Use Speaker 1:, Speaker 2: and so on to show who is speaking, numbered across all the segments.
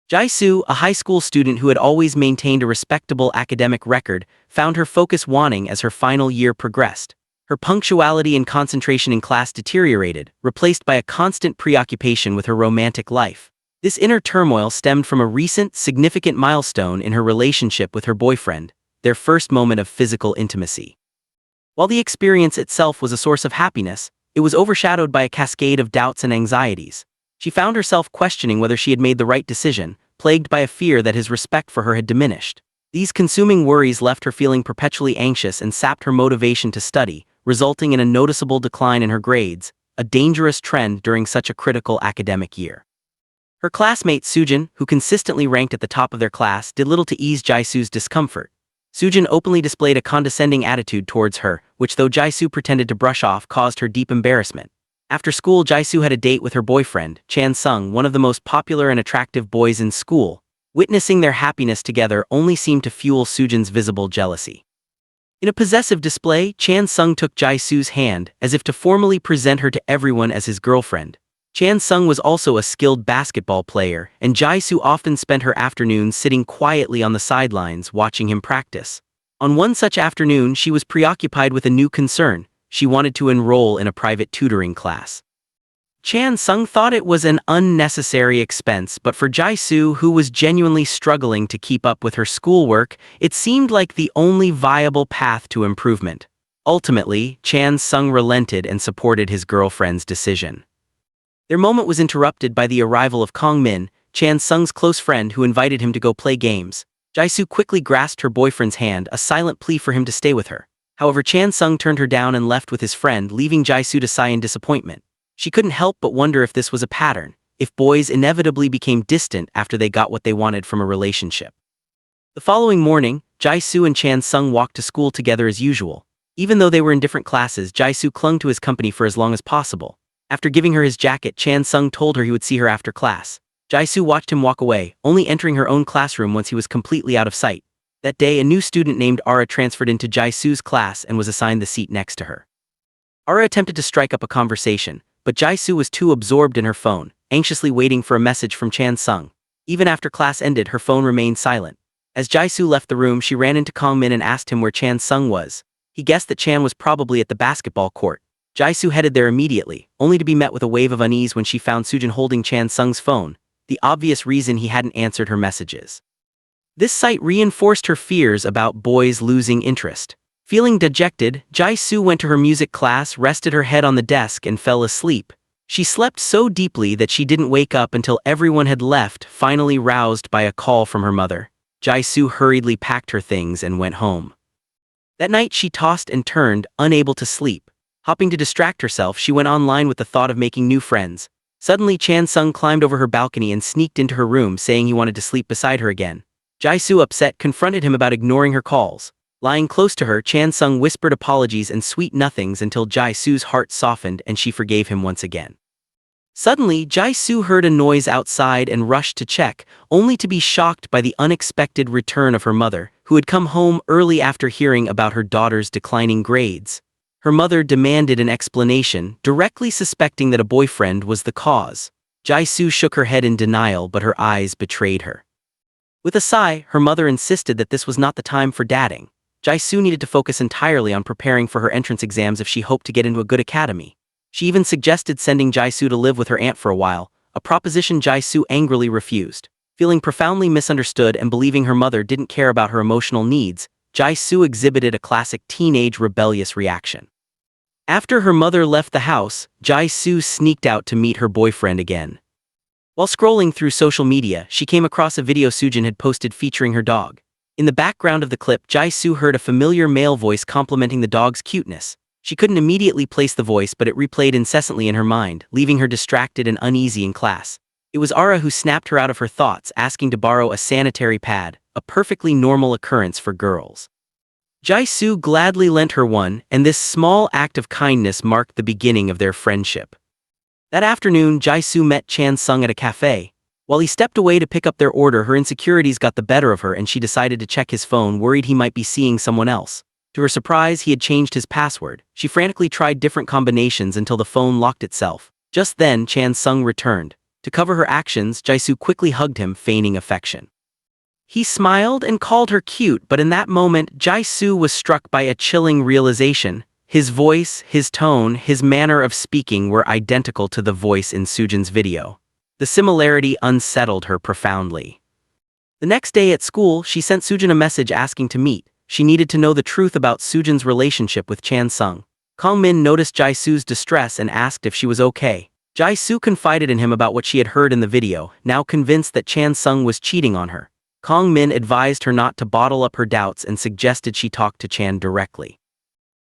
Speaker 1: Jae-soo, a high school student who had always maintained a respectable academic record, found her focus waning as her final year progressed. Her punctuality and concentration in class deteriorated, replaced by a constant preoccupation with her romantic life. This inner turmoil stemmed from a recent, significant milestone in her relationship with her boyfriend, their first moment of physical intimacy. While the experience itself was a source of happiness, it was overshadowed by a cascade of doubts and anxieties. She found herself questioning whether she had made the right decision, plagued by a fear that his respect for her had diminished. These consuming worries left her feeling perpetually anxious and sapped her motivation to study, resulting in a noticeable decline in her grades, a dangerous trend during such a critical academic year. Her classmate Soojin, who consistently ranked at the top of their class, did little to ease Jae-soo's discomfort. Soojin openly displayed a condescending attitude towards her, which, though Jae-soo pretended to brush off, caused her deep embarrassment. After school, Jae-soo had a date with her boyfriend, Chan-sung, one of the most popular and attractive boys in school. Witnessing their happiness together only seemed to fuel Soojin's visible jealousy. In a possessive display, Chan-sung took Jae-soo's hand, as if to formally present her to everyone as his girlfriend. Chan-sung was also a skilled basketball player, and Jae-soo often spent her afternoons sitting quietly on the sidelines watching him practice. On one such afternoon, she was preoccupied with a new concern. She wanted to enroll in a private tutoring class. Chan-sung thought it was an unnecessary expense, but for Jae-soo, who was genuinely struggling to keep up with her schoolwork, it seemed like the only viable path to improvement. Ultimately, Chan-sung relented and supported his girlfriend's decision. Their moment was interrupted by the arrival of Kong-min, Chan-sung's close friend, who invited him to go play games. Jae-soo quickly grasped her boyfriend's hand, a silent plea for him to stay with her. However, Chan-sung turned her down and left with his friend, leaving Jae-soo to sigh in disappointment. She couldn't help but wonder if this was a pattern, if boys inevitably became distant after they got what they wanted from a relationship. The following morning, Jae-soo and Chan-sung walked to school together as usual. Even though they were in different classes, Jae-soo clung to his company for as long as possible. After giving her his jacket, Chan-sung told her he would see her after class. Jae-soo watched him walk away, only entering her own classroom once he was completely out of sight. That day, a new student named Ara transferred into Jae-soo's class and was assigned the seat next to her. Ara attempted to strike up a conversation, but Jae-soo was too absorbed in her phone, anxiously waiting for a message from Chan-sung. Even after class ended, her phone remained silent. As Jae-soo left the room, she ran into Kong-min and asked him where Chan-sung was. He guessed that Chan was probably at the basketball court. Jae-soo headed there immediately, only to be met with a wave of unease when she found Soojin holding Chan-sung's phone, the obvious reason he hadn't answered her messages. This sight reinforced her fears about boys losing interest. Feeling dejected, Jae-soo went to her music class, rested her head on the desk, and fell asleep. She slept so deeply that she didn't wake up until everyone had left, finally roused by a call from her mother. Jae-soo hurriedly packed her things and went home. That night she tossed and turned, unable to sleep. Hoping to distract herself, she went online with the thought of making new friends. Suddenly, Chan-sung climbed over her balcony and sneaked into her room, saying he wanted to sleep beside her again. Jae-soo, upset, confronted him about ignoring her calls. Lying close to her, Chan-sung whispered apologies and sweet nothings until Jae-soo's heart softened and she forgave him once again. Suddenly, Jae-soo heard a noise outside and rushed to check, only to be shocked by the unexpected return of her mother, who had come home early after hearing about her daughter's declining grades. Her mother demanded an explanation, directly suspecting that a boyfriend was the cause. Jae-soo shook her head in denial, but her eyes betrayed her. With a sigh, her mother insisted that this was not the time for dating. Jae-soo needed to focus entirely on preparing for her entrance exams if she hoped to get into a good academy. She even suggested sending Jae-soo to live with her aunt for a while, a proposition Jae-soo angrily refused. Feeling profoundly misunderstood and believing her mother didn't care about her emotional needs, Jae-soo exhibited a classic teenage rebellious reaction. After her mother left the house, Jae-soo sneaked out to meet her boyfriend again. While scrolling through social media, she came across a video Soojin had posted featuring her dog. In the background of the clip, Jae-soo heard a familiar male voice complimenting the dog's cuteness. She couldn't immediately place the voice, but it replayed incessantly in her mind, leaving her distracted and uneasy in class. It was Ara who snapped her out of her thoughts, asking to borrow a sanitary pad, a perfectly normal occurrence for girls. Jae-soo gladly lent her one, and this small act of kindness marked the beginning of their friendship. That afternoon, Jae-soo met Chan-sung at a cafe. While he stepped away to pick up their order, her insecurities got the better of her and she decided to check his phone, worried he might be seeing someone else. To her surprise, he had changed his password. She frantically tried different combinations until the phone locked itself. Just then, Chan-sung returned. To cover her actions, Jisoo quickly hugged him, feigning affection. He smiled and called her cute, but in that moment, Jisoo was struck by a chilling realization. His voice, his tone, his manner of speaking were identical to the voice in Soojin's video. The similarity unsettled her profoundly. The next day at school, she sent Soojin a message asking to meet. She needed to know the truth about Soojin's relationship with Chan Sung. Kangmin noticed Jisoo's distress and asked if she was okay. Jisoo confided in him about what she had heard in the video, now convinced that Chan Sung was cheating on her. Kangmin advised her not to bottle up her doubts and suggested she talk to Chan directly.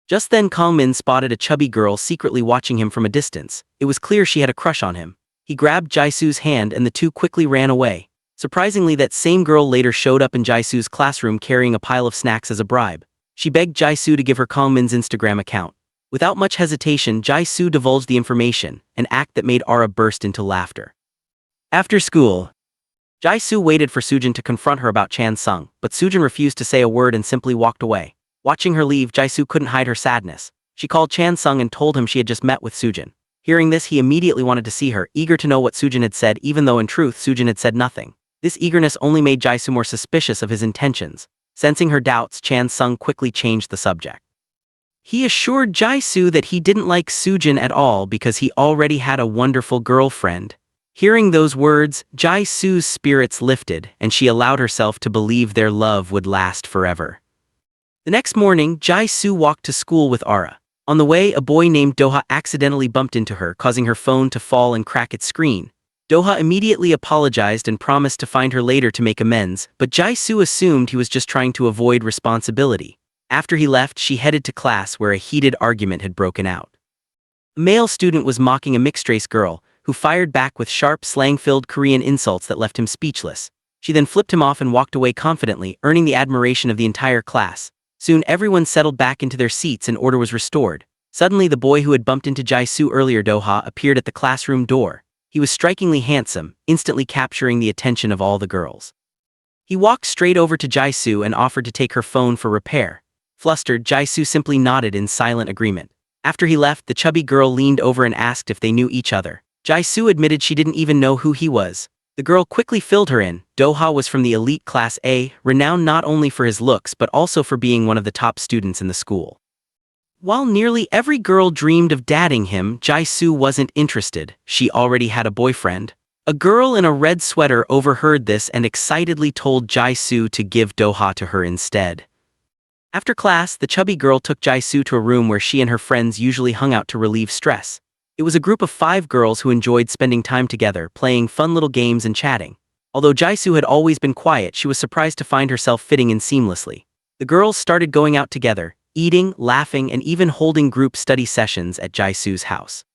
Speaker 1: Just then Kangmin spotted a chubby girl secretly watching him from a distance. It was clear she had a crush on him. He grabbed Jisoo's hand and the two quickly ran away. Surprisingly, that same girl later showed up in Jisoo's classroom carrying a pile of snacks as a bribe. She begged Jisoo to give her Kangmin's Instagram account. Without much hesitation, Jisoo divulged the information, an act that made Ara burst into laughter. After school, Jisoo waited for Soojin to confront her about Chan Sung, but Soojin refused to say a word and simply walked away. Watching her leave, Jisoo couldn't hide her sadness. She called Chan Sung and told him she had just met with Soojin. Hearing this, he immediately wanted to see her, eager to know what Soojin had said, even though in truth Soojin had said nothing. This eagerness only made Jisoo more suspicious of his intentions. Sensing her doubts, Chan Sung quickly changed the subject. He assured Jisoo that he didn't like Soojin at all because he already had a wonderful girlfriend. Hearing those words, Jisoo's spirits lifted, and she allowed herself to believe their love would last forever. The next morning, Jisoo walked to school with Ara. On the way, a boy named Doha accidentally bumped into her, causing her phone to fall and crack its screen. Doha immediately apologized and promised to find her later to make amends, but Jisoo assumed he was just trying to avoid responsibility. After he left, she headed to class where a heated argument had broken out. A male student was mocking a mixed-race girl, who fired back with sharp, slang-filled Korean insults that left him speechless. She then flipped him off and walked away confidently, earning the admiration of the entire class. Soon everyone settled back into their seats and order was restored. Suddenly the boy who had bumped into Jisoo earlier, Doha, appeared at the classroom door. He was strikingly handsome, instantly capturing the attention of all the girls. He walked straight over to Jisoo and offered to take her phone for repair. Flustered, Jisoo simply nodded in silent agreement. After he left, the chubby girl leaned over and asked if they knew each other. Jisoo admitted she didn't even know who he was. The girl quickly filled her in. Doha was from the elite class A, renowned not only for his looks but also for being one of the top students in the school. While nearly every girl dreamed of dating him, Jisoo wasn't interested. She already had a boyfriend. A girl in a red sweater overheard this and excitedly told Jisoo to give Doha to her instead. After class, the chubby girl took Jisoo to a room where she and her friends usually hung out to relieve stress. It was a group of 5 girls who enjoyed spending time together, playing fun little games and chatting. Although Jisoo had always been quiet, she was surprised to find herself fitting in seamlessly. The girls started going out together, eating, laughing, and even holding group study sessions at Jisoo's house.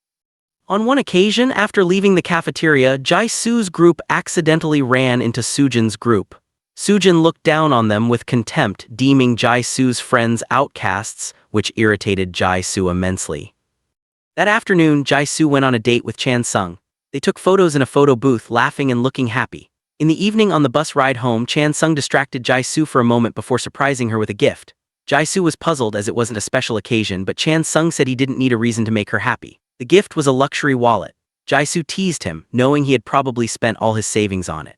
Speaker 1: On one occasion, after leaving the cafeteria, Jisoo's group accidentally ran into Soojin's group. Soojin looked down on them with contempt, deeming Jisoo's friends outcasts, which irritated Jisoo immensely. That afternoon, Jisoo went on a date with Chan Sung. They took photos in a photo booth, laughing and looking happy. In the evening on the bus ride home, Chan Sung distracted Jisoo for a moment before surprising her with a gift. Jisoo was puzzled as it wasn't a special occasion, but Chan Sung said he didn't need a reason to make her happy. The gift was a luxury wallet. Jisoo teased him, knowing he had probably spent all his savings on it.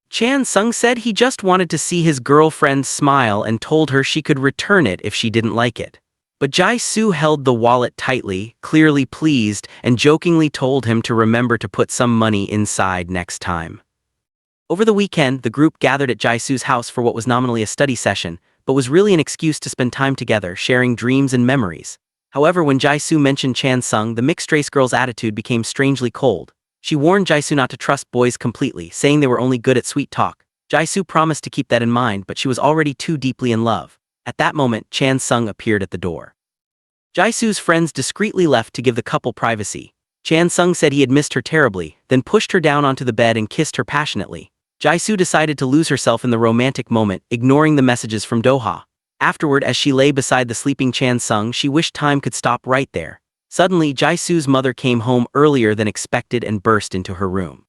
Speaker 1: Chan Sung said he just wanted to see his girlfriend smile and told her she could return it if she didn't like it. But Jisoo held the wallet tightly, clearly pleased, and jokingly told him to remember to put some money inside next time. Over the weekend, the group gathered at Jisoo's house for what was nominally a study session, but was really an excuse to spend time together, sharing dreams and memories. However, when Jisoo mentioned Chan Sung, the mixed-race girl's attitude became strangely cold. She warned Jisoo not to trust boys completely, saying they were only good at sweet talk. Jisoo promised to keep that in mind, but she was already too deeply in love. At that moment, Chan Sung appeared at the door. Jisoo's friends discreetly left to give the couple privacy. Chan Sung said he had missed her terribly, then pushed her down onto the bed and kissed her passionately. Jisoo decided to lose herself in the romantic moment, ignoring the messages from Doha. Afterward, as she lay beside the sleeping Chan Sung, she wished time could stop right there. Suddenly, Jisoo's mother came home earlier than expected and burst into her room.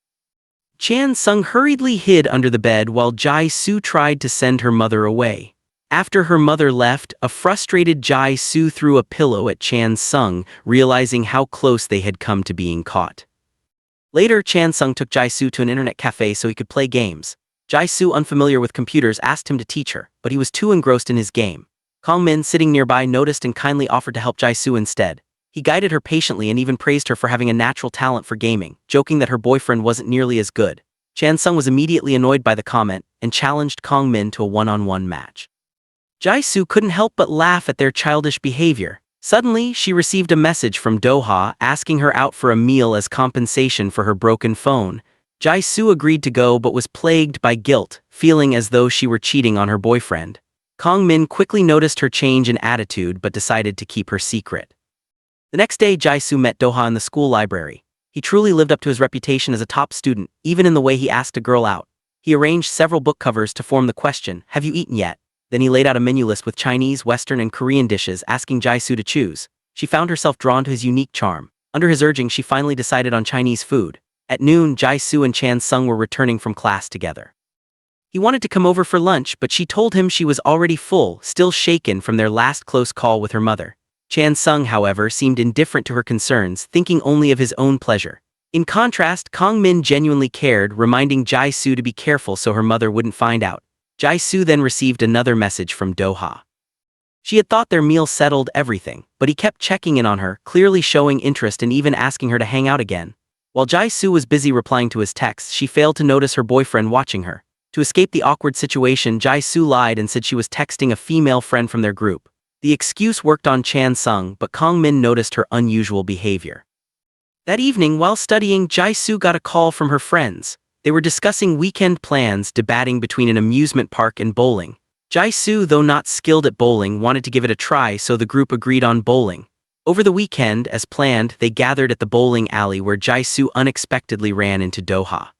Speaker 1: Chan Sung hurriedly hid under the bed while Jisoo tried to send her mother away. After her mother left, a frustrated Jisoo threw a pillow at Chan Sung, realizing how close they had come to being caught. Later, Chan Sung took Jae-soo to an internet cafe so he could play games. Jae-soo, unfamiliar with computers, asked him to teach her, but he was too engrossed in his game. Kang Min, sitting nearby, noticed and kindly offered to help Jae-soo instead. He guided her patiently and even praised her for having a natural talent for gaming, joking that her boyfriend wasn't nearly as good. Chan Sung was immediately annoyed by the comment and challenged Kang Min to a one-on-one match. Jae-soo couldn't help but laugh at their childish behavior. Suddenly, she received a message from Do-ha asking her out for a meal as compensation for her broken phone. Jae-soo agreed to go but was plagued by guilt, feeling as though she were cheating on her boyfriend. Kang Min quickly noticed her change in attitude but decided to keep her secret. The next day, Jae-soo met Do-ha in the school library. He truly lived up to his reputation as a top student, even in the way he asked a girl out. He arranged several book covers to form the question, "Have you eaten yet?" Then he laid out a menu list with Chinese, Western, and Korean dishes, asking Jae-soo to choose. She found herself drawn to his unique charm. Under his urging, she finally decided on Chinese food. At noon, Jae-soo and Chan Sung were returning from class together. He wanted to come over for lunch, but she told him she was already full, still shaken from their last close call with her mother. Chan Sung, however, seemed indifferent to her concerns, thinking only of his own pleasure. In contrast, Kang Min genuinely cared, reminding Jae-soo to be careful so her mother wouldn't find out. Jae-soo then received another message from Do-ha. She had thought their meal settled everything, but he kept checking in on her, clearly showing interest and even asking her to hang out again. While Jae-soo was busy replying to his texts, she failed to notice her boyfriend watching her. To escape the awkward situation, Jae-soo lied and said she was texting a female friend from their group. The excuse worked on Chan Sung, but Kang Min noticed her unusual behavior. That evening, while studying, Jae-soo got a call from her friends. They were discussing weekend plans, debating between an amusement park and bowling. Jae-soo, though not skilled at bowling, wanted to give it a try, so the group agreed on bowling. Over the weekend, as planned, they gathered at the bowling alley where Jae-soo unexpectedly ran into Do-ha.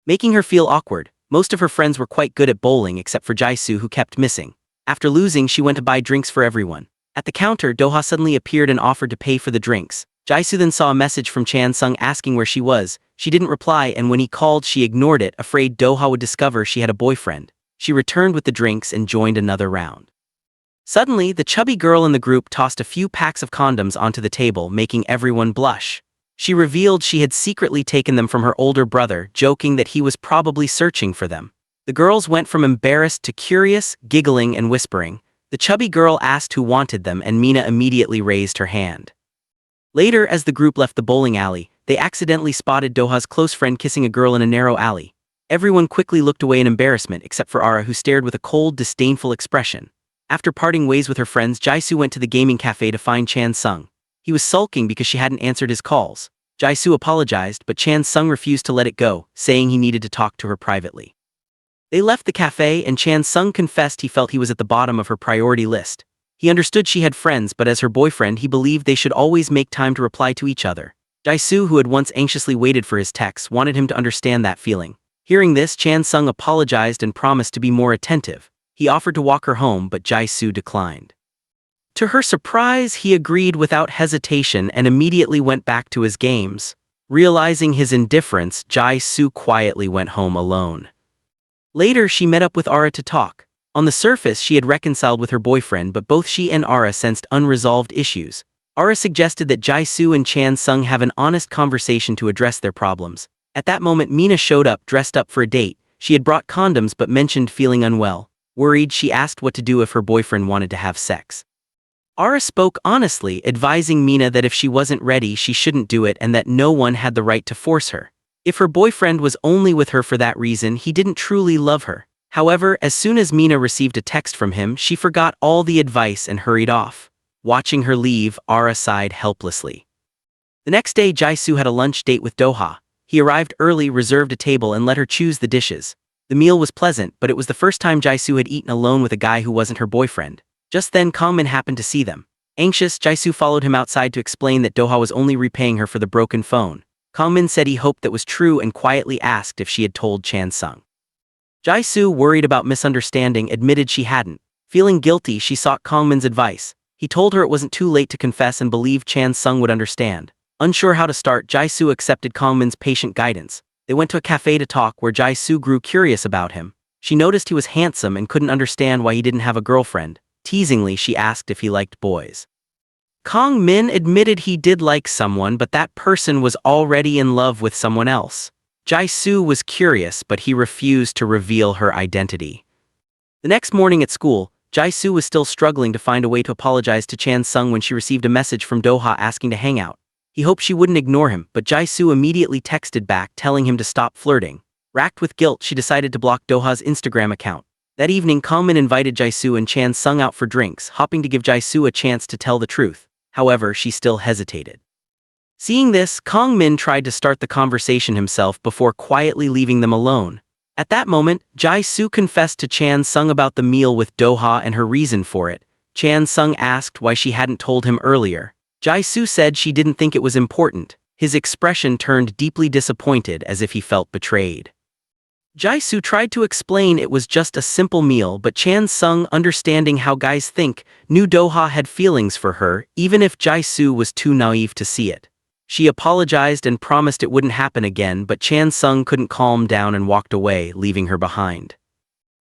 Speaker 1: Making her feel awkward, most of her friends were quite good at bowling except for Jae-soo, who kept missing. After losing, she went to buy drinks for everyone. At the counter, Do-ha suddenly appeared and offered to pay for the drinks. Jae-soo then saw a message from Chan Sung asking where she was. She didn't reply, and when he called, she ignored it, afraid Do-ha would discover she had a boyfriend. She returned with the drinks and joined another round. Suddenly, the chubby girl in the group tossed a few packs of condoms onto the table, making everyone blush. She revealed she had secretly taken them from her older brother, joking that he was probably searching for them. The girls went from embarrassed to curious, giggling and whispering. The chubby girl asked who wanted them, and Mina immediately raised her hand. Later, as the group left the bowling alley, they accidentally spotted Do-ha's close friend kissing a girl in a narrow alley. Everyone quickly looked away in embarrassment except for Ara, who stared with a cold, disdainful expression. After parting ways with her friends, Jae-soo went to the gaming cafe to find Chan Sung. He was sulking because she hadn't answered his calls. Jae-soo apologized, but Chan Sung refused to let it go, saying he needed to talk to her privately. They left the cafe, and Chan Sung confessed he felt he was at the bottom of her priority list. He understood she had friends, but as her boyfriend, he believed they should always make time to reply to each other. Jae-soo, who had once anxiously waited for his texts, wanted him to understand that feeling. Hearing this, Chan Sung apologized and promised to be more attentive. He offered to walk her home, but Jae-soo declined. To her surprise, he agreed without hesitation and immediately went back to his games. Realizing his indifference, Jae-soo quietly went home alone. Later, she met up with Ara to talk. On the surface, she had reconciled with her boyfriend, but both she and Ara sensed unresolved issues. Ara suggested that Jae-soo and Chan Sung have an honest conversation to address their problems. At that moment, Mina showed up, dressed up for a date. She had brought condoms but mentioned feeling unwell. Worried, she asked what to do if her boyfriend wanted to have sex. Ara spoke honestly, advising Mina that if she wasn't ready, she shouldn't do it and that no one had the right to force her. If her boyfriend was only with her for that reason, he didn't truly love her. However, as soon as Mina received a text from him, she forgot all the advice and hurried off. Watching her leave, Ara sighed helplessly. The next day, Jae-soo had a lunch date with Do-ha. He arrived early, reserved a table, and let her choose the dishes. The meal was pleasant, but it was the first time Jae-soo had eaten alone with a guy who wasn't her boyfriend. Just then, Kang Min happened to see them. Anxious, Jae-soo followed him outside to explain that Do-ha was only repaying her for the broken phone. Kang Min said he hoped that was true and quietly asked if she had told Chan Sung. Jae-soo, worried about misunderstanding, admitted she hadn't. Feeling guilty, she sought Kang Min's advice. He told her it wasn't too late to confess and believed Chan Sung would understand. Unsure how to start, Jae-soo accepted Kang Min's patient guidance. They went to a cafe to talk, where Jae-soo grew curious about him. She noticed he was handsome and couldn't understand why he didn't have a girlfriend. Teasingly, she asked if he liked boys. Kang Min admitted he did like someone, but that person was already in love with someone else. Jae-soo was curious, but he refused to reveal her identity. The next morning at school, Jae-soo was still struggling to find a way to apologize to Chan-sung when she received a message from Do-ha asking to hang out. He hoped she wouldn't ignore him, but Jae-soo immediately texted back telling him to stop flirting. Racked with guilt, she decided to block Do-ha's Instagram account. That evening, Kang Min invited Jae-soo and Chan-sung out for drinks, hoping to give Jae-soo a chance to tell the truth. However, she still hesitated. Seeing this, Kang Min tried to start the conversation himself before quietly leaving them alone. At that moment, Jae-soo confessed to Chan-sung about the meal with Do-ha and her reason for it. Chan-sung asked why she hadn't told him earlier. Jae-soo said she didn't think it was important. His expression turned deeply disappointed as if he felt betrayed. Jae-soo tried to explain it was just a simple meal, but Chan-sung, understanding how guys think, knew Do-ha had feelings for her, even if Jae-soo was too naive to see it. She apologized and promised it wouldn't happen again, but Chan-sung couldn't calm down and walked away, leaving her behind.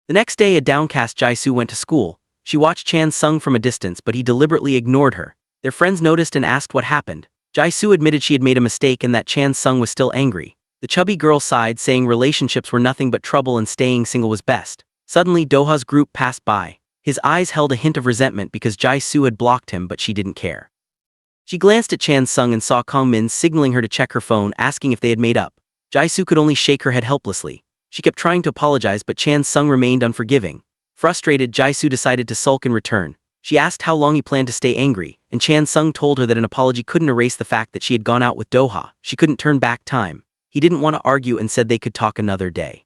Speaker 1: The next day, a downcast Jae-soo went to school. She watched Chan-sung from a distance, but he deliberately ignored her. Their friends noticed and asked what happened. Jae-soo admitted she had made a mistake and that Chan-sung was still angry. The chubby girl sighed, saying relationships were nothing but trouble and staying single was best. Suddenly, Do-ha's group passed by. His eyes held a hint of resentment because Jae-soo had blocked him, but she didn't care. She glanced at Chan-sung and saw Kang Min signaling her to check her phone, asking if they had made up. Jae-soo could only shake her head helplessly. She kept trying to apologize, but Chan-sung remained unforgiving. Frustrated, Jae-soo decided to sulk in return. She asked how long he planned to stay angry, and Chan-sung told her that an apology couldn't erase the fact that she had gone out with Do-ha. She couldn't turn back time. He didn't want to argue and said they could talk another day.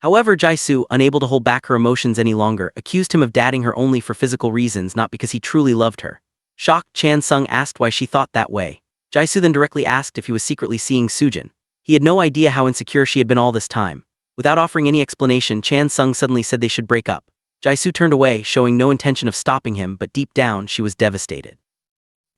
Speaker 1: However, Jae-soo, unable to hold back her emotions any longer, accused him of dating her only for physical reasons, not because he truly loved her. Shocked, Chan-sung asked why she thought that way. Jae-soo then directly asked if he was secretly seeing Soojin. He had no idea how insecure she had been all this time. Without offering any explanation, Chan-sung suddenly said they should break up. Jae-soo turned away, showing no intention of stopping him, but deep down, she was devastated.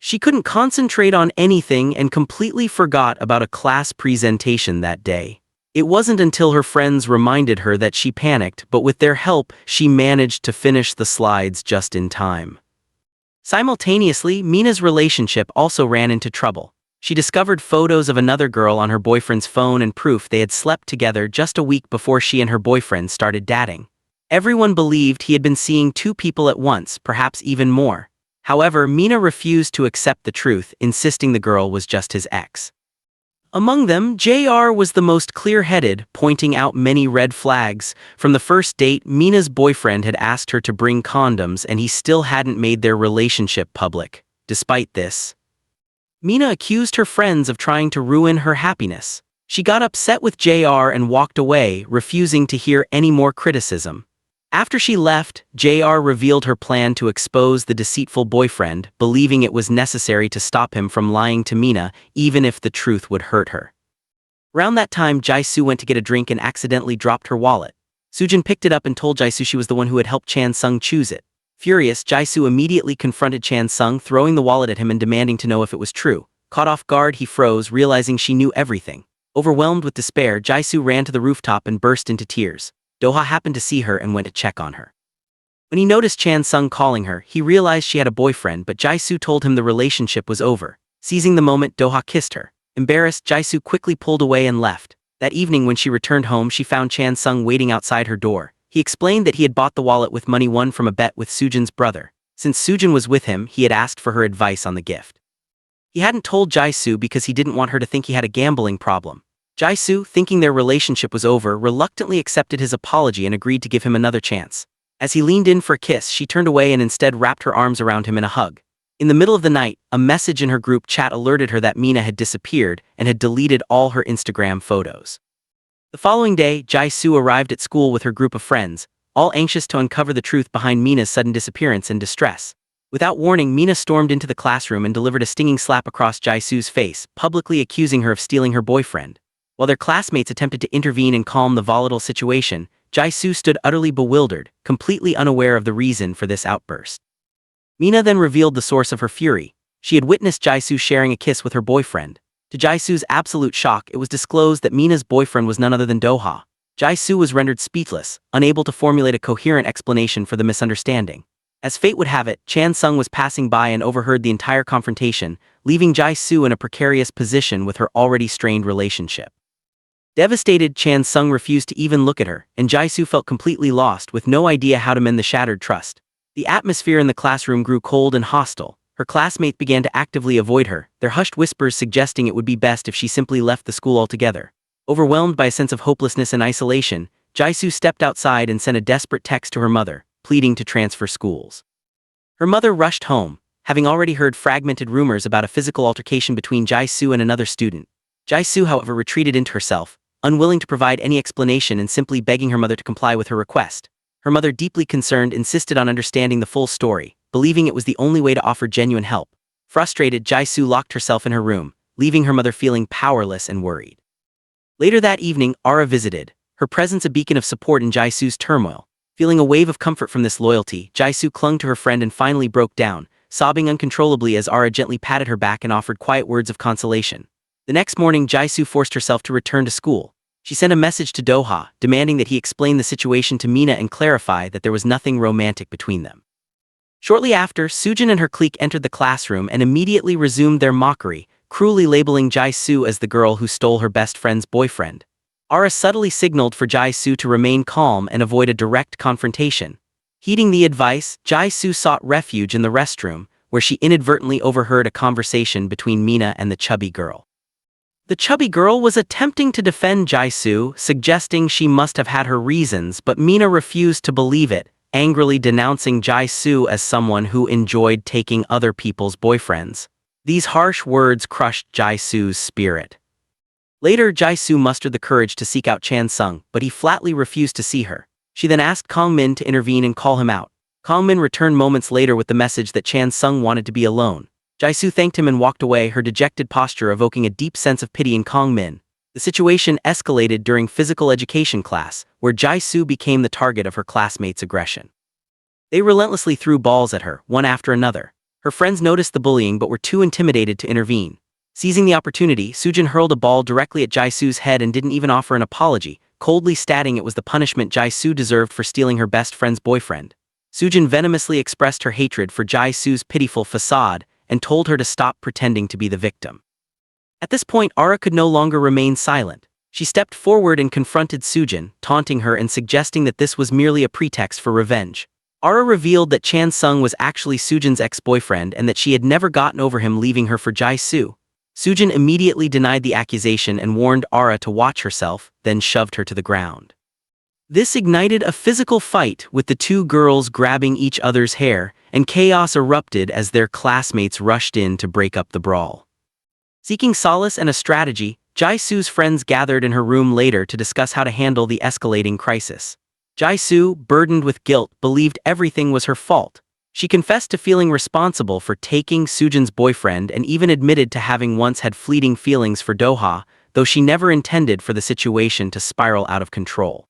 Speaker 1: She couldn't concentrate on anything and completely forgot about a class presentation that day. It wasn't until her friends reminded her that she panicked, but with their help, she managed to finish the slides just in time. Simultaneously, Mina's relationship also ran into trouble. She discovered photos of another girl on her boyfriend's phone and proof they had slept together just a week before she and her boyfriend started dating. Everyone believed he had been seeing two people at once, perhaps even more. However, Mina refused to accept the truth, insisting the girl was just his ex. Among them, JR was the most clear-headed, pointing out many red flags. From the first date, Mina's boyfriend had asked her to bring condoms and he still hadn't made their relationship public. Despite this, Mina accused her friends of trying to ruin her happiness. She got upset with JR and walked away, refusing to hear any more criticism. After she left, JR revealed her plan to expose the deceitful boyfriend, believing it was necessary to stop him from lying to Mina, even if the truth would hurt her. Around that time, Jae-soo went to get a drink and accidentally dropped her wallet. Soojin picked it up and told Jae-soo she was the one who had helped Chan-sung choose it. Furious, Jae-soo immediately confronted Chan-sung, throwing the wallet at him and demanding to know if it was true. Caught off guard, he froze, realizing she knew everything. Overwhelmed with despair, Jae-soo ran to the rooftop and burst into tears. Do-ha happened to see her and went to check on her. When he noticed Chan-sung calling her, he realized she had a boyfriend, but Jae-soo told him the relationship was over. Seizing the moment, Do-ha kissed her. Embarrassed, Jae-soo quickly pulled away and left. That evening when she returned home, she found Chan-sung waiting outside her door. He explained that he had bought the wallet with money won from a bet with Soojin's brother. Since Soojin was with him, he had asked for her advice on the gift. He hadn't told Jae-soo because he didn't want her to think he had a gambling problem. Jae-soo, thinking their relationship was over, reluctantly accepted his apology and agreed to give him another chance. As he leaned in for a kiss, she turned away and instead wrapped her arms around him in a hug. In the middle of the night, a message in her group chat alerted her that Mina had disappeared and had deleted all her Instagram photos. The following day, Jae-soo arrived at school with her group of friends, all anxious to uncover the truth behind Mina's sudden disappearance and distress. Without warning, Mina stormed into the classroom and delivered a stinging slap across Jae-soo's face, publicly accusing her of stealing her boyfriend. While their classmates attempted to intervene and calm the volatile situation, Jae-soo stood utterly bewildered, completely unaware of the reason for this outburst. Mina then revealed the source of her fury. She had witnessed Jae-soo sharing a kiss with her boyfriend. To Jae-soo's absolute shock, it was disclosed that Mina's boyfriend was none other than Do-ha. Jae-soo was rendered speechless, unable to formulate a coherent explanation for the misunderstanding. As fate would have it, Chan Sung was passing by and overheard the entire confrontation, leaving Jae-soo in a precarious position with her already strained relationship. Devastated, Chan Sung refused to even look at her, and Jae-soo felt completely lost with no idea how to mend the shattered trust. The atmosphere in the classroom grew cold and hostile. Her classmates began to actively avoid her, their hushed whispers suggesting it would be best if she simply left the school altogether. Overwhelmed by a sense of hopelessness and isolation, Jae-soo stepped outside and sent a desperate text to her mother, pleading to transfer schools. Her mother rushed home, having already heard fragmented rumors about a physical altercation between Jae-soo and another student. Jae-soo, however, retreated into herself, unwilling to provide any explanation and simply begging her mother to comply with her request. Her mother, deeply concerned, insisted on understanding the full story, believing it was the only way to offer genuine help. Frustrated, Jae-soo locked herself in her room, leaving her mother feeling powerless and worried. Later that evening, Ara visited, her presence a beacon of support in Jae-soo's turmoil. Feeling a wave of comfort from this loyalty, Jae-soo clung to her friend and finally broke down, sobbing uncontrollably as Ara gently patted her back and offered quiet words of consolation. The next morning, Jae-soo forced herself to return to school. She sent a message to Do-ha, demanding that he explain the situation to Mina and clarify that there was nothing romantic between them. Shortly after, Soojin and her clique entered the classroom and immediately resumed their mockery, cruelly labeling Jae-soo as the girl who stole her best friend's boyfriend. Ara subtly signaled for Jae-soo to remain calm and avoid a direct confrontation. Heeding the advice, Jae-soo sought refuge in the restroom, where she inadvertently overheard a conversation between Mina and the chubby girl. The chubby girl was attempting to defend Jae-soo, suggesting she must have had her reasons, but Mina refused to believe it, angrily denouncing Jae-soo as someone who enjoyed taking other people's boyfriends. These harsh words crushed Jae-soo's spirit. Later, Jae-soo mustered the courage to seek out Chan Sung, but he flatly refused to see her. She then asked Kang Min to intervene and call him out. Kang Min returned moments later with the message that Chan Sung wanted to be alone. Jae-soo thanked him and walked away, her dejected posture evoking a deep sense of pity in Kang Min. The situation escalated during physical education class, where Jae-soo became the target of her classmates' aggression. They relentlessly threw balls at her, one after another. Her friends noticed the bullying but were too intimidated to intervene. Seizing the opportunity, Soojin hurled a ball directly at Jae-soo's head and didn't even offer an apology, coldly stating it was the punishment Jae-soo deserved for stealing her best friend's boyfriend. Soojin venomously expressed her hatred for Jae-soo's pitiful facade and told her to stop pretending to be the victim. At this point, Ara could no longer remain silent. She stepped forward and confronted Soojin, taunting her and suggesting that this was merely a pretext for revenge. Ara revealed that Chan Sung was actually Soojin's ex-boyfriend and that she had never gotten over him leaving her for Jae-soo. Soojin immediately denied the accusation and warned Ara to watch herself, then shoved her to the ground. This ignited a physical fight, with the two girls grabbing each other's hair, and chaos erupted as their classmates rushed in to break up the brawl. Seeking solace and a strategy, Jae-soo's friends gathered in her room later to discuss how to handle the escalating crisis. Jae-soo, burdened with guilt, believed everything was her fault. She confessed to feeling responsible for taking Soojin's boyfriend and even admitted to having once had fleeting feelings for Do-ha, though she never intended for the situation to spiral out of control.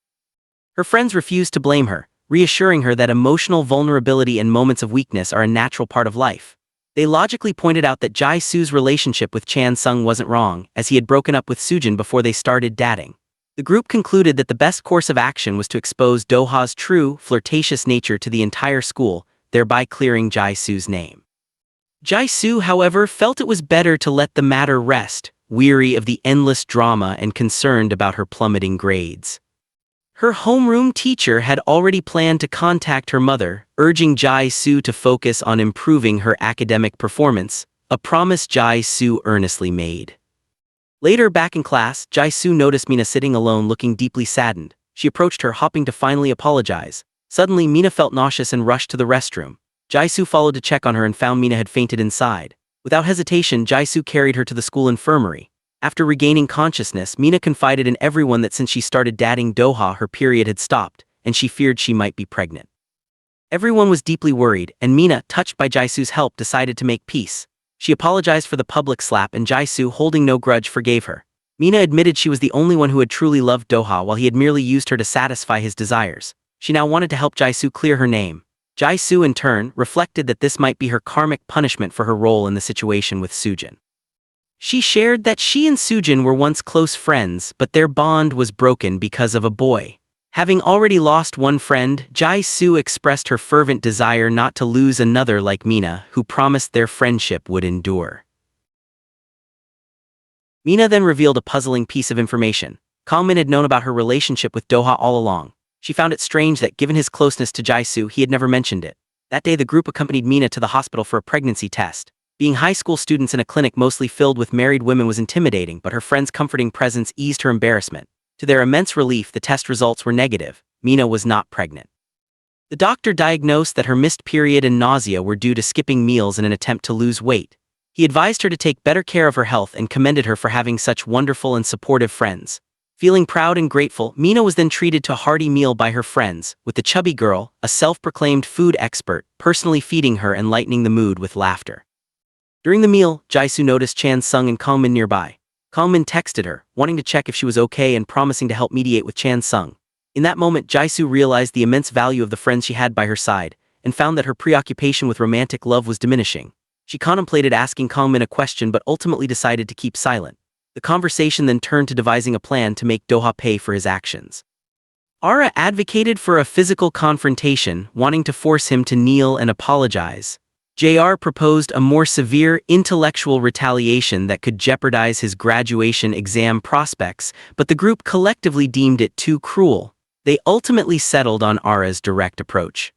Speaker 1: Her friends refused to blame her, reassuring her that emotional vulnerability and moments of weakness are a natural part of life. They logically pointed out that Jae-soo's relationship with Chan Sung wasn't wrong, as he had broken up with Soojin before they started dating. The group concluded that the best course of action was to expose Do-ha's true, flirtatious nature to the entire school, thereby clearing Jae-soo's name. Jae-soo, however, felt it was better to let the matter rest, weary of the endless drama and concerned about her plummeting grades. Her homeroom teacher had already planned to contact her mother, urging Jae-soo to focus on improving her academic performance, a promise Jae-soo earnestly made. Later, back in class, Jae-soo noticed Mina sitting alone looking deeply saddened. She approached her, hoping to finally apologize. Suddenly, Mina felt nauseous and rushed to the restroom. Jae-soo followed to check on her and found Mina had fainted inside. Without hesitation, Jae-soo carried her to the school infirmary. After regaining consciousness, Mina confided in everyone that since she started dating Do-ha, her period had stopped, and she feared she might be pregnant. Everyone was deeply worried, and Mina, touched by Jae-soo's help, decided to make peace. She apologized for the public slap, and Jae-soo, holding no grudge, forgave her. Mina admitted she was the only one who had truly loved Do-ha, while he had merely used her to satisfy his desires. She now wanted to help Jae-soo clear her name. Jae-soo, in turn, reflected that this might be her karmic punishment for her role in the situation with Soojin. She shared that she and Soojin were once close friends, but their bond was broken because of a boy. Having already lost one friend, Jae-soo expressed her fervent desire not to lose another like Mina, who promised their friendship would endure. Mina then revealed a puzzling piece of information. Kangmin had known about her relationship with Doha all along. She found it strange that given his closeness to Jae-soo, he had never mentioned it. That day the group accompanied Mina to the hospital for a pregnancy test. Being high school students in a clinic mostly filled with married women was intimidating, but her friend's comforting presence eased her embarrassment. To their immense relief, the test results were negative. Mina was not pregnant. The doctor diagnosed that her missed period and nausea were due to skipping meals in an attempt to lose weight. He advised her to take better care of her health and commended her for having such wonderful and supportive friends. Feeling proud and grateful, Mina was then treated to a hearty meal by her friends, with the chubby girl, a self-proclaimed food expert, personally feeding her and lightening the mood with laughter. During the meal, Jae-soo noticed Chan Sung and Kangmin nearby. Kangmin texted her, wanting to check if she was okay and promising to help mediate with Chan Sung. In that moment, Jae-soo realized the immense value of the friends she had by her side, and found that her preoccupation with romantic love was diminishing. She contemplated asking Kangmin a question but ultimately decided to keep silent. The conversation then turned to devising a plan to make Doha pay for his actions. Ara advocated for a physical confrontation, wanting to force him to kneel and apologize. JR proposed a more severe intellectual retaliation that could jeopardize his graduation exam prospects, but the group collectively deemed it too cruel. They ultimately settled on Ara's direct approach.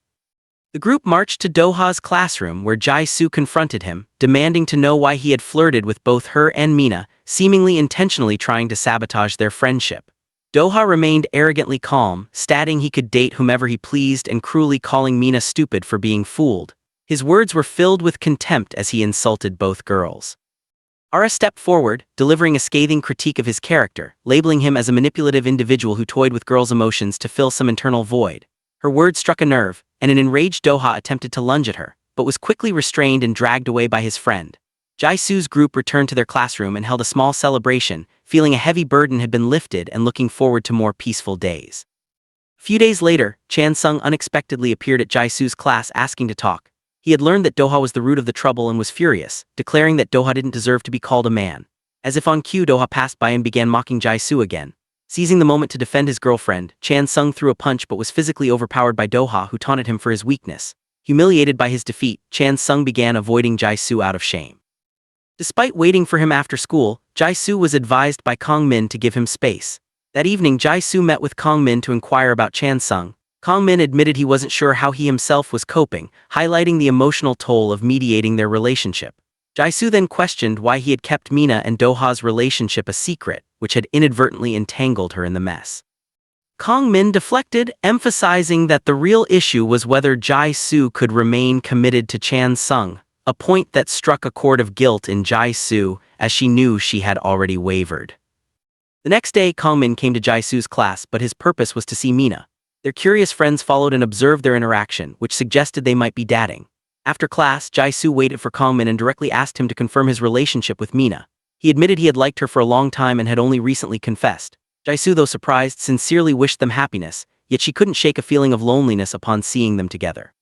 Speaker 1: The group marched to Doha's classroom where Jae-soo confronted him, demanding to know why he had flirted with both her and Mina, seemingly intentionally trying to sabotage their friendship. Doha remained arrogantly calm, stating he could date whomever he pleased and cruelly calling Mina stupid for being fooled. His words were filled with contempt as he insulted both girls. Ara stepped forward, delivering a scathing critique of his character, labeling him as a manipulative individual who toyed with girls' emotions to fill some internal void. Her words struck a nerve, and an enraged Doha attempted to lunge at her, but was quickly restrained and dragged away by his friend. Jae-soo's group returned to their classroom and held a small celebration, feeling a heavy burden had been lifted and looking forward to more peaceful days. A few days later, Chan Sung unexpectedly appeared at Jae-soo's class asking to talk. He had learned that Doha was the root of the trouble and was furious, declaring that Doha didn't deserve to be called a man. As if on cue, Doha passed by and began mocking Jae-soo again. Seizing the moment to defend his girlfriend, Chan Sung threw a punch but was physically overpowered by Doha, who taunted him for his weakness. Humiliated by his defeat, Chan Sung began avoiding Jae-soo out of shame. Despite waiting for him after school, Jae-soo was advised by Kangmin to give him space. That evening, Jae-soo met with Kangmin to inquire about Chan Sung. Kangmin admitted he wasn't sure how he himself was coping, highlighting the emotional toll of mediating their relationship. Jae-soo then questioned why he had kept Mina and Doha's relationship a secret, which had inadvertently entangled her in the mess. Kangmin deflected, emphasizing that the real issue was whether Jae-soo could remain committed to Chan Sung, a point that struck a chord of guilt in Jae-soo, as she knew she had already wavered. The next day, Kangmin came to Jae-soo's class, but his purpose was to see Mina. Their curious friends followed and observed their interaction, which suggested they might be dating. After class, Jae-soo waited for Kangmin and directly asked him to confirm his relationship with Mina. He admitted he had liked her for a long time and had only recently confessed. Jae-soo, though surprised, sincerely wished them happiness, yet she couldn't shake a feeling of loneliness upon seeing them together.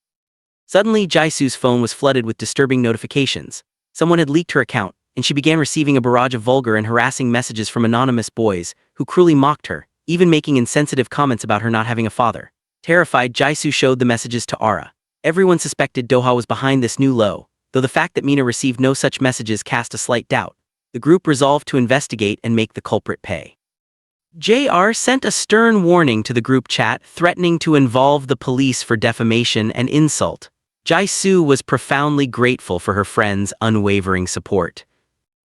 Speaker 1: Suddenly, Jae-soo's phone was flooded with disturbing notifications. Someone had leaked her account, and she began receiving a barrage of vulgar and harassing messages from anonymous boys, who cruelly mocked her, even making insensitive comments about her not having a father. Terrified, Jae-soo showed the messages to Ara. Everyone suspected Doha was behind this new low, though the fact that Mina received no such messages cast a slight doubt. The group resolved to investigate and make the culprit pay. JR sent a stern warning to the group chat, threatening to involve the police for defamation and insult. Jae-soo was profoundly grateful for her friend's unwavering support.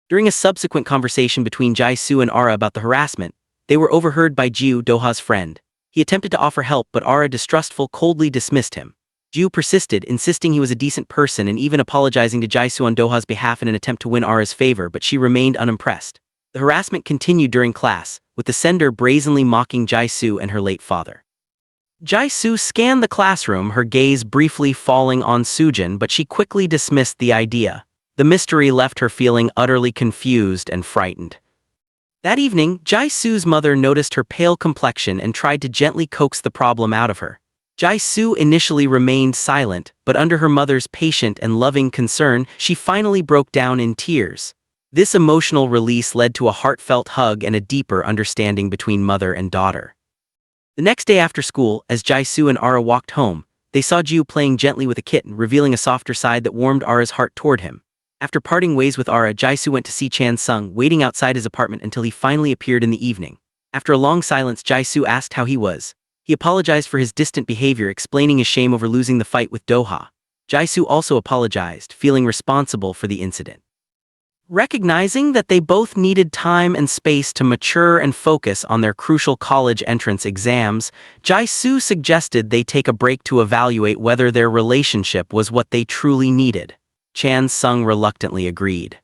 Speaker 1: During a subsequent conversation between Jae-soo and Ara about the harassment, they were overheard by Jiu, Doha's friend. He attempted to offer help, but Ara, distrustful, coldly dismissed him. Jiu persisted, insisting he was a decent person and even apologizing to Jae-soo on Doha's behalf in an attempt to win Ara's favor, but she remained unimpressed. The harassment continued during class, with the sender brazenly mocking Jae-soo and her late father. Jae-soo scanned the classroom, her gaze briefly falling on Soojin, but she quickly dismissed the idea. The mystery left her feeling utterly confused and frightened. That evening, Jae-soo's mother noticed her pale complexion and tried to gently coax the problem out of her. Jae-soo initially remained silent, but under her mother's patient and loving concern, she finally broke down in tears. This emotional release led to a heartfelt hug and a deeper understanding between mother and daughter. The next day after school, as Jisoo and Ara walked home, they saw Ju playing gently with a kitten, revealing a softer side that warmed Ara's heart toward him. After parting ways with Ara, Jisoo went to see Chan Sung, waiting outside his apartment until he finally appeared in the evening. After a long silence, Jisoo asked how he was. He apologized for his distant behavior, explaining his shame over losing the fight with Doha. Jisoo also apologized, feeling responsible for the incident. Recognizing that they both needed time and space to mature and focus on their crucial college entrance exams, Jisoo suggested they take a break to evaluate whether their relationship was what they truly needed. Chan Sung reluctantly agreed.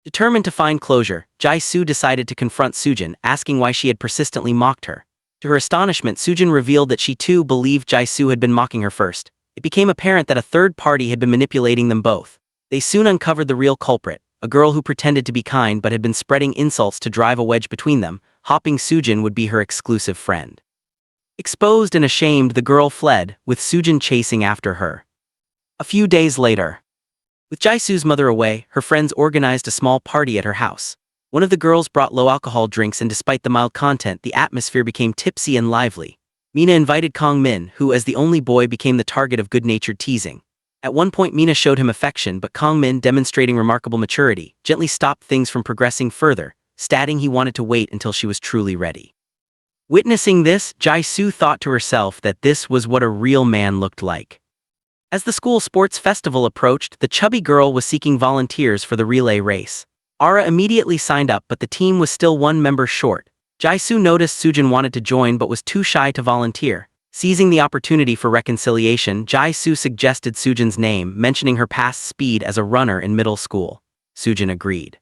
Speaker 1: Determined to find closure, Jisoo decided to confront Soojin, asking why she had persistently mocked her. To her astonishment, Soojin revealed that she too believed Jisoo had been mocking her first. It became apparent that a third party had been manipulating them both. They soon uncovered the real culprit, a girl who pretended to be kind but had been spreading insults to drive a wedge between them, hoping Soojin would be her exclusive friend. Exposed and ashamed, the girl fled, with Soojin chasing after her. A few days later, with Jisoo's mother away, her friends organized a small party at her house. One of the girls brought low-alcohol drinks, and despite the mild content, the atmosphere became tipsy and lively. Mina invited Kong Min, who as the only boy became the target of good-natured teasing. At one point, Mina showed him affection, but Kong Min, demonstrating remarkable maturity, gently stopped things from progressing further, stating he wanted to wait until she was truly ready. Witnessing this, Jisoo thought to herself that this was what a real man looked like. As the school sports festival approached, the chubby girl was seeking volunteers for the relay race. Ara immediately signed up, but the team was still one member short. Jisoo noticed Soojin wanted to join but was too shy to volunteer. Seizing the opportunity for reconciliation, Jisoo suggested Soojin's name, mentioning her past speed as a runner in middle school. Soojin agreed.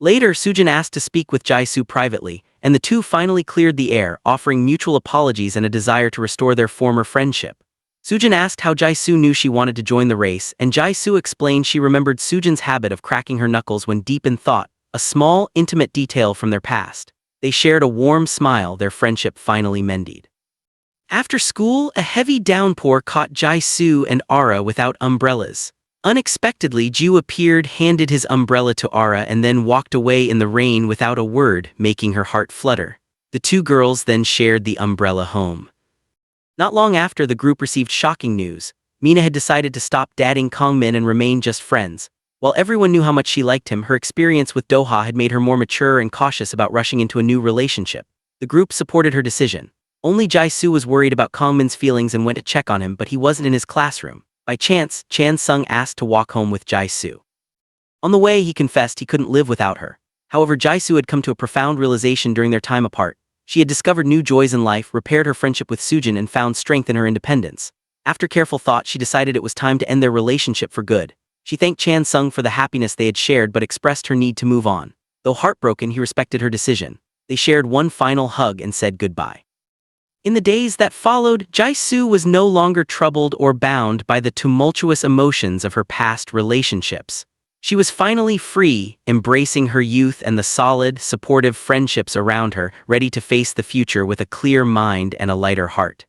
Speaker 1: Later, Soojin asked to speak with Jisoo privately, and the two finally cleared the air, offering mutual apologies and a desire to restore their former friendship. Soojin asked how Jisoo knew she wanted to join the race, and Jisoo explained she remembered Soojin's habit of cracking her knuckles when deep in thought, a small, intimate detail from their past. They shared a warm smile, their friendship finally mended. After school, a heavy downpour caught Jisoo and Ara without umbrellas. Unexpectedly, Ju appeared, handed his umbrella to Ara, and then walked away in the rain without a word, making her heart flutter. The two girls then shared the umbrella home. Not long after, the group received shocking news. Mina had decided to stop dating Kong Min and remain just friends. While everyone knew how much she liked him, her experience with Doha had made her more mature and cautious about rushing into a new relationship. The group supported her decision. Only Jisoo was worried about Kong Min's feelings and went to check on him, but he wasn't in his classroom. By chance, Chan Sung asked to walk home with Jisoo. On the way, he confessed he couldn't live without her. However, Jisoo had come to a profound realization during their time apart. She had discovered new joys in life, repaired her friendship with Soojin, and found strength in her independence. After careful thought, she decided it was time to end their relationship for good. She thanked Chan Sung for the happiness they had shared but expressed her need to move on. Though heartbroken, he respected her decision. They shared one final hug and said goodbye. In the days that followed, Jisoo was no longer troubled or bound by the tumultuous emotions of her past relationships. She was finally free, embracing her youth and the solid, supportive friendships around her, ready to face the future with a clear mind and a lighter heart.